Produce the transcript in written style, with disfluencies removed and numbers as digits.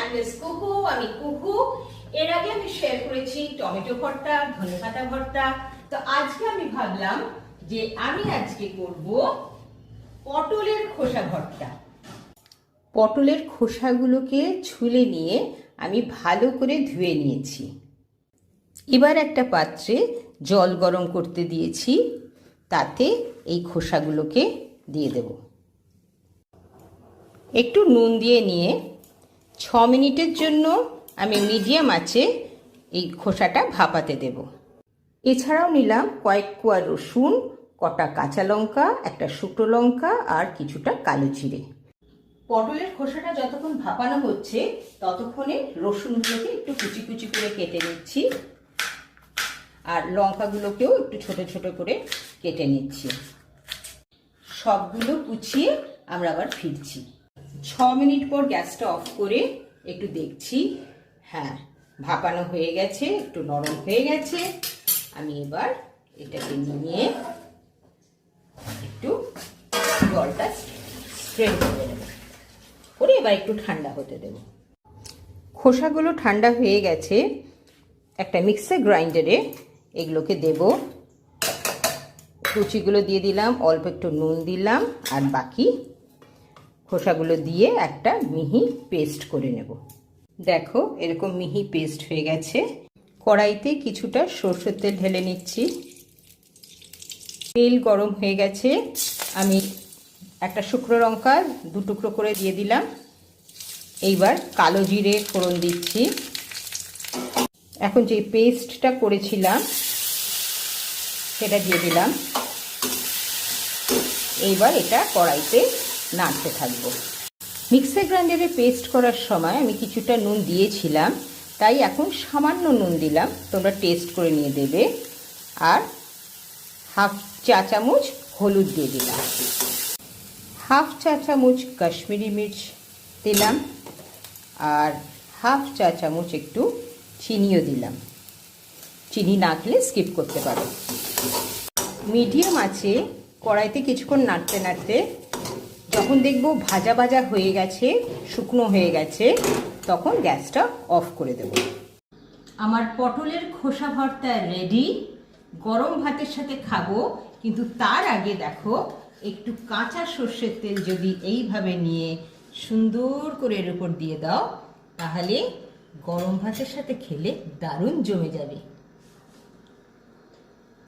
Timeless কুকু। আমি কুকু। এর আগে আমি শেয়ার করেছি টমেটো ভর্তা, ধনেপাতা ভর্তা। তো আজকে আমি ভাবলাম যে আমি আজকে করব পটলের খোসা ভর্তা। পটলের খোসাগুলোকে ছুলে নিয়ে আমি ভালো করে ধুয়ে নিয়েছি। এবার একটা পাত্রে জল গরম করতে দিয়েছি, তাতে এই খোসাগুলোকে দিয়ে দেব। একটু নুন দিয়ে নিয়ে 6 মিনিটের জন্য আমি মিডিয়াম আঁচে এই খোসাটা ভাপাতে দেব। এছাড়াও নিলাম কয়েক কোয়া রসুন, কটা কাঁচা লঙ্কা, একটা শুকনো লঙ্কা আর কিছুটা কালো জিরে। পটলের খোসাটা যতক্ষণ ভাপানো হচ্ছে ততক্ষণে রসুনগুলোকে একটু কুচি কুচি করে কেটে নিচ্ছি, আর লঙ্কাগুলোকেও একটু ছোট ছোট করে কেটে নিচ্ছি। সবগুলো কুচিয়ে আমরা আবার ফিরছি। 6 মিনিট পর গ্যাসটা অফ করে একটু দেখছি, হ্যাঁ ভাপানো হয়ে গেছে, একটু নরম হয়ে গেছে। আমি এবার এটাকে নিয়ে একটু জলটা স্ট্রেন করে নেব, করে এবার একটু ঠান্ডা হতে দেব। খোসাগুলো ঠান্ডা হয়ে গেছে, একটা মিক্সার গ্রাইন্ডারে এগুলোকে দেব। কুচিগুলো দিয়ে দিলাম, অল্প একটু নুন দিলাম, আর বাকি খোসাগুলো দিয়ে একটা মিহি পেস্ট করে নেব। দেখো এরকম মিহি পেস্ট হয়ে গেছে। কড়াইতে কিছুটা সরষের তেল ঢেলে নিচ্ছি। তেল গরম হয়ে গেছে, আমি একটা শুকনো লঙ্কা 2 টুকরো করে দিয়ে দিলাম। এইবার কালো জিরে ফোড়ন দিচ্ছি। এখন যে পেস্টটা করেছিলাম সেটা দিয়ে দিলাম। এইবার এটা কড়াইতে নাড়তে থাকবো। মিক্সার গ্রাইন্ডারে পেস্ট করার সময় আমি কিছুটা নুন দিয়েছিলাম, তাই এখন সামান্য নুন দিলাম, তোমরা টেস্ট করে নিয়ে দেবে। আর হাফ চা চামচ হলুদ দিয়ে দিলাম, হাফ চা চামচ কাশ্মীরি মির্চ দিলাম, আর হাফ চা চামচ একটু চিনিও দিলাম। চিনি না খেলে স্কিপ করতে পারো। মিডিয়াম আছে কড়াইতে কিছুক্ষণ নাড়তে নাড়তে যখন দেখবো ভাজা ভাজা হয়ে গেছে, শুকনো হয়ে গেছে, তখন গ্যাসটা অফ করে দেব। আমার পটলের খোসা ভর্তা রেডি। গরম ভাতের সাথে খাবো, কিন্তু তার আগে দেখো একটু কাঁচা সর্ষের তেল যদি এইভাবে নিয়ে সুন্দর করে এর উপর দিয়ে দাও, তাহলে গরম ভাতের সাথে খেলে দারুণ জমে যাবে।